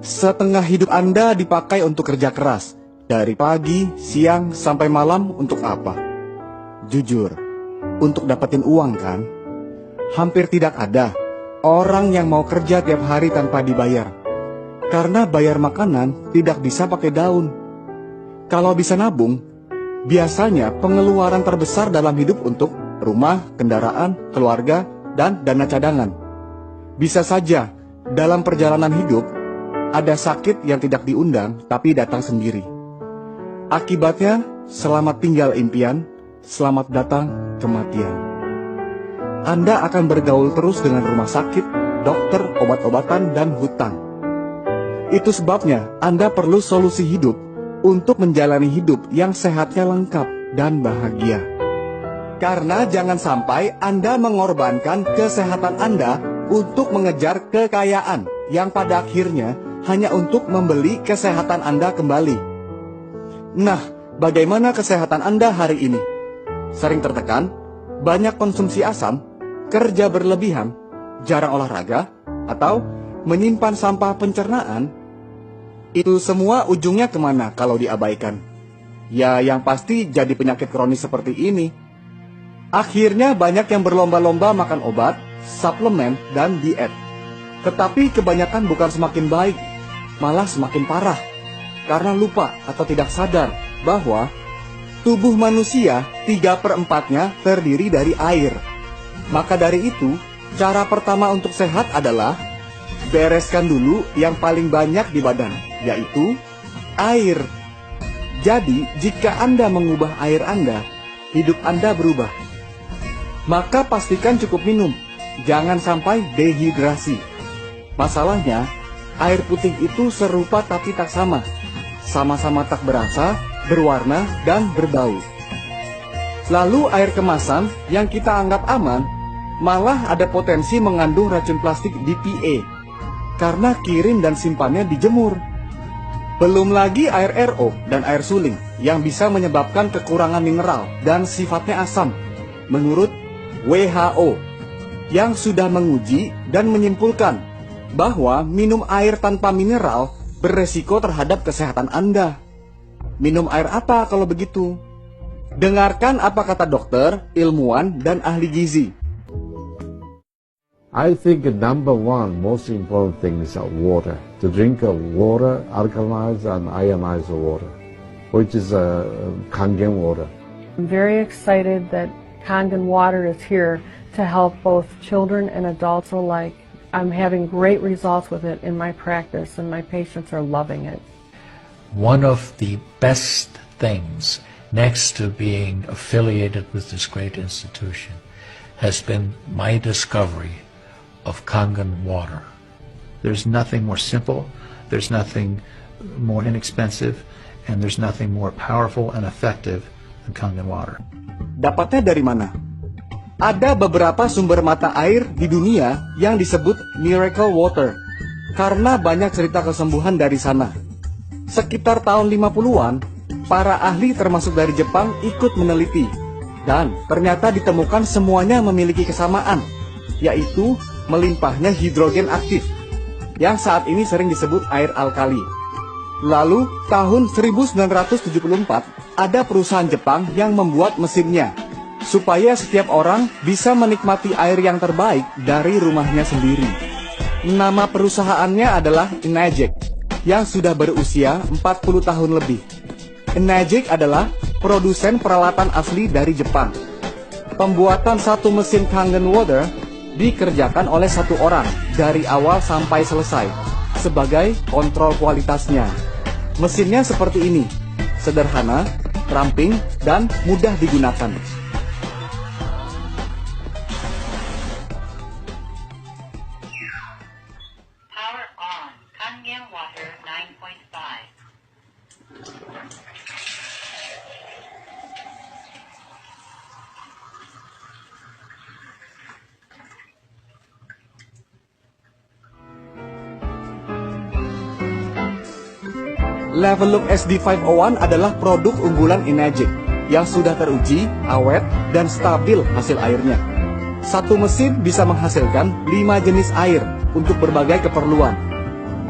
Setengah hidup Anda dipakai untuk kerja keras. Dari pagi, siang, sampai malam untuk apa? Jujur, untuk dapetin uang kan? Hampir tidak ada orang yang mau kerja tiap hari tanpa dibayar. Karena bayar makanan tidak bisa pakai daun. Kalau bisa nabung, biasanya pengeluaran terbesar dalam hidup untuk rumah, kendaraan, keluarga, dan dana cadangan. Bisa saja dalam perjalanan hidup ada sakit yang tidak diundang tapi datang sendiri. Akibatnya, selamat tinggal impian, selamat datang kematian. Anda akan bergaul terus dengan rumah sakit, dokter, obat-obatan, dan hutang. Itu sebabnya Anda perlu solusi hidup untuk menjalani hidup yang sehatnya lengkap dan bahagia. Karena jangan sampai Anda mengorbankan kesehatan Anda untuk mengejar kekayaan yang pada akhirnya hanya untuk membeli kesehatan Anda kembali. Nah, bagaimana kesehatan Anda hari ini? Sering tertekan, banyak konsumsi asam, kerja berlebihan, jarang olahraga, atau menyimpan sampah pencernaan? Itu semua ujungnya kemana kalau diabaikan? Ya, yang pasti jadi penyakit kronis seperti ini. Akhirnya banyak yang berlomba-lomba makan obat, suplemen, dan diet. Tetapi kebanyakan bukan semakin baik, malah semakin parah. Karena lupa atau tidak sadar bahwa tubuh manusia 3/4-nya terdiri dari air. Maka dari itu, cara pertama untuk sehat adalah bereskan dulu yang paling banyak di badan, yaitu air. Jadi, jika Anda mengubah air Anda, hidup Anda berubah. Maka pastikan cukup minum, jangan sampai dehidrasi. Masalahnya, air putih itu serupa tapi tak sama. Sama-sama tak berasa, berwarna, dan berbau. Lalu air kemasan yang kita anggap aman, malah ada potensi mengandung racun plastik BPA. Karena kirim dan simpannya dijemur. Belum lagi air RO dan air suling yang bisa menyebabkan kekurangan mineral dan sifatnya asam. Menurut WHO, yang sudah menguji dan menyimpulkan bahwa minum air tanpa mineral beresiko terhadap kesehatan Anda. Minum air apa kalau begitu? Dengarkan apa kata dokter, ilmuwan, dan ahli gizi. I think the number one most important thing is water. To drink water, alkalized and ionized water, which is Kangen water. I'm very excited that Kangen water is here to help both children and adults alike. I'm having great results with it in my practice, and my patients are loving it. One of the best things, next to being affiliated with this great institution, has been my discovery of Kangen water. There's nothing more simple, there's nothing more inexpensive, and there's nothing more powerful and effective than Kangen water. Dapatnya dari mana? Ada beberapa sumber mata air di dunia yang disebut miracle water, karena banyak cerita kesembuhan dari sana. Sekitar tahun 50-an, para ahli termasuk dari Jepang ikut meneliti, dan ternyata ditemukan semuanya memiliki kesamaan, yaitu melimpahnya hidrogen aktif, yang saat ini sering disebut air alkali. Lalu, tahun 1974, ada perusahaan Jepang yang membuat mesinnya, supaya setiap orang bisa menikmati air yang terbaik dari rumahnya sendiri. Nama perusahaannya adalah Enagic, yang sudah berusia 40 tahun lebih. Enagic adalah produsen peralatan asli dari Jepang. Pembuatan satu mesin Kangen water dikerjakan oleh satu orang dari awal sampai selesai sebagai kontrol kualitasnya. Mesinnya seperti ini, sederhana, ramping, dan mudah digunakan. Power on, Kangen water 9.5. Level Look SD501 adalah produk unggulan Enagic yang sudah teruji, awet, dan stabil hasil airnya. Satu mesin bisa menghasilkan 5 jenis air untuk berbagai keperluan.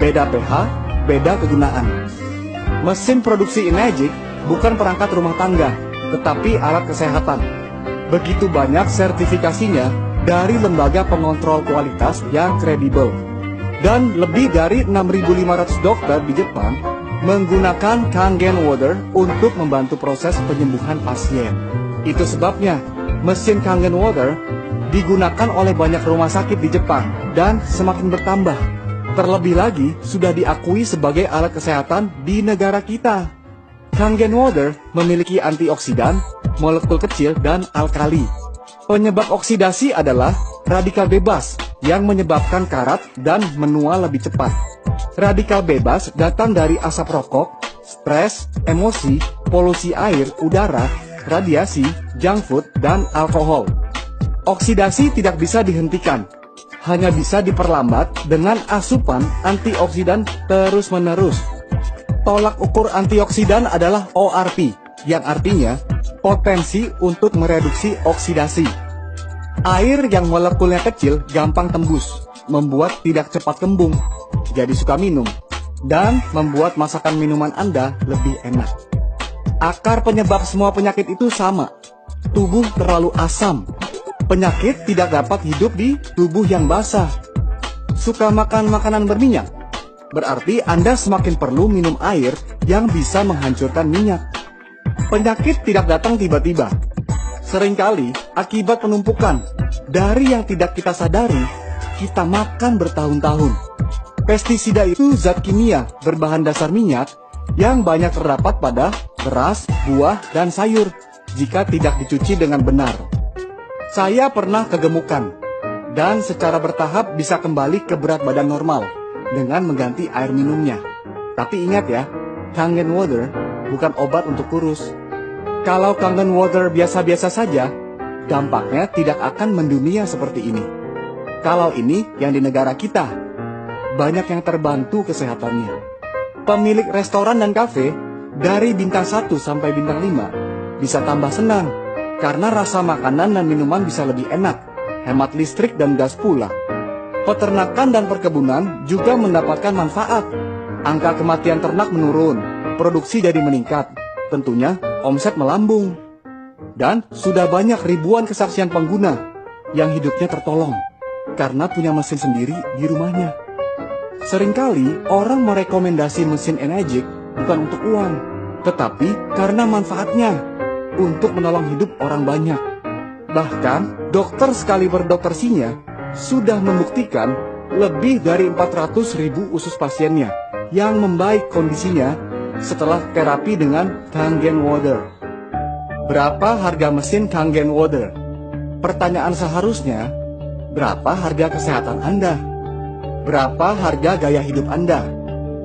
Beda pH, beda kegunaan. Mesin produksi Enegic bukan perangkat rumah tangga, tetapi alat kesehatan. Begitu banyak sertifikasinya dari lembaga pengontrol kualitas yang kredibel. Dan lebih dari 6.500 dokter di Jepang menggunakan Kangen Water untuk membantu proses penyembuhan pasien. Itu sebabnya mesin Kangen Water digunakan oleh banyak rumah sakit di Jepang dan semakin bertambah. Terlebih lagi sudah diakui sebagai alat kesehatan di negara kita. Kangen Water memiliki antioksidan, molekul kecil, dan alkali. Penyebab oksidasi adalah radikal bebas yang menyebabkan karat dan menua lebih cepat. Radikal bebas datang dari asap rokok, stres, emosi, polusi air, udara, radiasi, junk food, dan alkohol. Oksidasi tidak bisa dihentikan, hanya bisa diperlambat dengan asupan antioksidan terus-menerus. Tolak ukur antioksidan adalah ORP, yang artinya potensi untuk mereduksi oksidasi. Air yang molekulnya kecil gampang tembus, membuat tidak cepat kembung, jadi suka minum, dan membuat masakan minuman Anda lebih enak. Akar penyebab semua penyakit itu sama, tubuh terlalu asam. Penyakit tidak dapat hidup di tubuh yang basah. Suka makan makanan berminyak? Berarti Anda semakin perlu minum air yang bisa menghancurkan minyak. Penyakit tidak datang tiba-tiba. Seringkali akibat penumpukan dari yang tidak kita sadari, kita makan bertahun-tahun. Pestisida itu zat kimia berbahan dasar minyak yang banyak terdapat pada beras, buah, dan sayur jika tidak dicuci dengan benar. Saya pernah kegemukan dan secara bertahap bisa kembali ke berat badan normal dengan mengganti air minumnya. Tapi ingat ya, Kangen Water bukan obat untuk kurus. Kalau Kangen Water biasa-biasa saja, dampaknya tidak akan mendunia seperti ini. Kalau ini yang di negara kita, banyak yang terbantu kesehatannya. Pemilik restoran dan kafe dari bintang 1 sampai bintang 5 bisa tambah senang karena rasa makanan dan minuman bisa lebih enak, hemat listrik dan gas pula. Peternakan dan perkebunan juga mendapatkan manfaat. Angka kematian ternak menurun, produksi jadi meningkat. Tentunya omset melambung. Dan sudah banyak ribuan kesaksian pengguna yang hidupnya tertolong karena punya mesin sendiri di rumahnya. Seringkali orang merekomendasi mesin Enegic bukan untuk uang, tetapi karena manfaatnya untuk menolong hidup orang banyak. Bahkan dokter sekaliber Dr. Sinya sudah membuktikan lebih dari 400.000 usus pasiennya yang membaik kondisinya setelah terapi dengan Kangen Water. Berapa harga mesin Kangen Water? Pertanyaan seharusnya, berapa harga kesehatan Anda? Berapa harga gaya hidup Anda?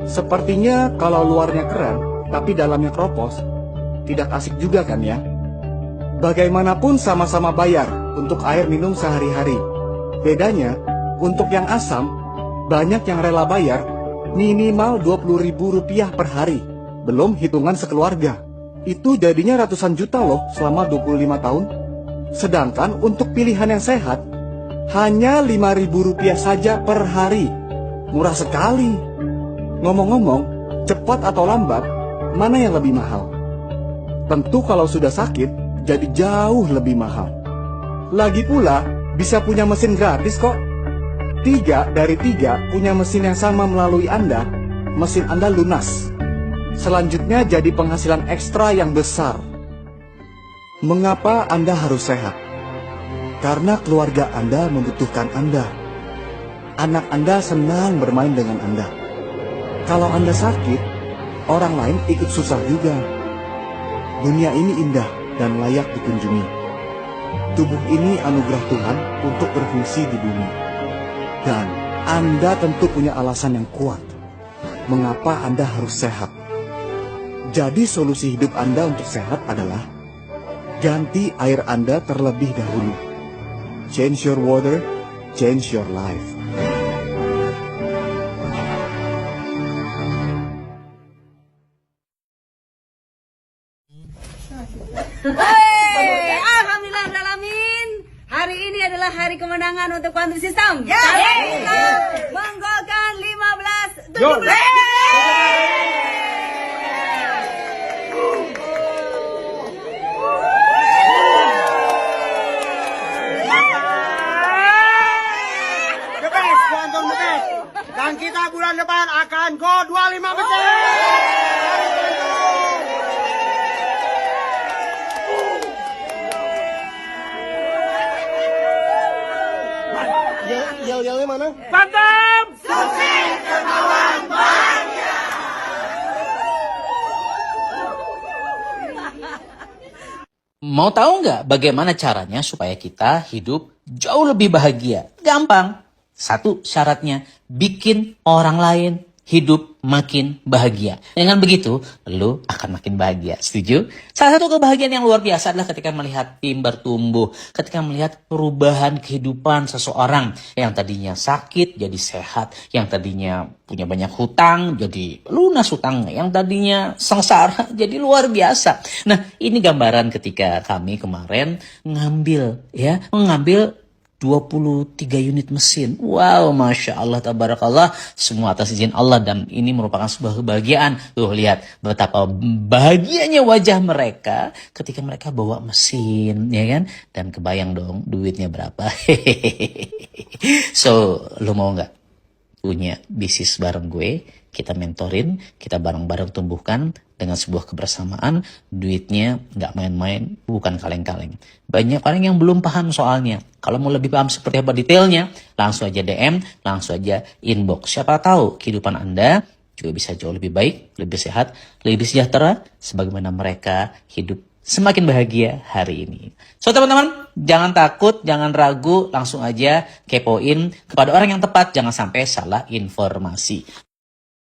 Sepertinya kalau luarnya keren, tapi dalamnya keropos, tidak asik juga kan ya? Bagaimanapun sama-sama bayar untuk air minum sehari-hari. Bedanya, untuk yang asam, banyak yang rela bayar minimal Rp20.000 per hari, belum hitungan sekeluarga. Itu jadinya ratusan juta loh selama 25 tahun. Sedangkan untuk pilihan yang sehat, hanya Rp5.000 saja per hari. Murah sekali. Ngomong-ngomong, cepat atau lambat, mana yang lebih mahal? Tentu kalau sudah sakit, jadi jauh lebih mahal. Lagi pula, bisa punya mesin gratis kok. 3 dari 3 punya mesin yang sama melalui Anda, mesin Anda lunas. Selanjutnya jadi penghasilan ekstra yang besar. Mengapa Anda harus sehat? Karena keluarga Anda membutuhkan Anda. Anak Anda senang bermain dengan Anda. Kalau Anda sakit, orang lain ikut susah juga. Dunia ini indah dan layak dikunjungi. Tubuh ini anugerah Tuhan untuk berfungsi di bumi. Dan Anda tentu punya alasan yang kuat mengapa Anda harus sehat. Jadi solusi hidup Anda untuk sehat adalah ganti air Anda terlebih dahulu. Change your water, change your life. Hey, alhamdulillah alamin. Hari ini adalah hari kemenangan untuk Quantum System. Kita menggolkan 15-17. Protek. Dan kita bulan depan akan go 25%. Yel-yelnya mana? Mantap! Mau tahu nggak bagaimana caranya supaya kita hidup jauh lebih bahagia? Gampang. Satu syaratnya, bikin orang lain hidup makin bahagia. Dengan begitu, lu akan makin bahagia. Setuju? Salah satu kebahagiaan yang luar biasa adalah ketika melihat tim bertumbuh, ketika melihat perubahan kehidupan seseorang yang tadinya sakit jadi sehat, yang tadinya punya banyak hutang jadi lunas hutangnya, yang tadinya sengsara jadi luar biasa. Nah, ini gambaran ketika kami kemarin mengambil 23 unit mesin. Wow, Masya Allah, tabarakallah. Semua atas izin Allah dan ini merupakan sebuah kebahagiaan. Tuh, lihat betapa bahagianya wajah mereka ketika mereka bawa mesin, ya kan? Dan kebayang dong duitnya berapa. So, lo mau nggak punya bisnis bareng gue? Kita mentorin, kita bareng-bareng tumbuhkan dengan sebuah kebersamaan. Duitnya nggak main-main, bukan kaleng-kaleng. Banyak orang yang belum paham soalnya. Kalau mau lebih paham seperti apa detailnya, langsung aja DM, langsung aja inbox. Siapa tahu kehidupan Anda juga bisa jauh lebih baik, lebih sehat, lebih sejahtera, sebagaimana mereka hidup semakin bahagia hari ini. So teman-teman, jangan takut, jangan ragu, langsung aja kepoin kepada orang yang tepat, jangan sampai salah informasi.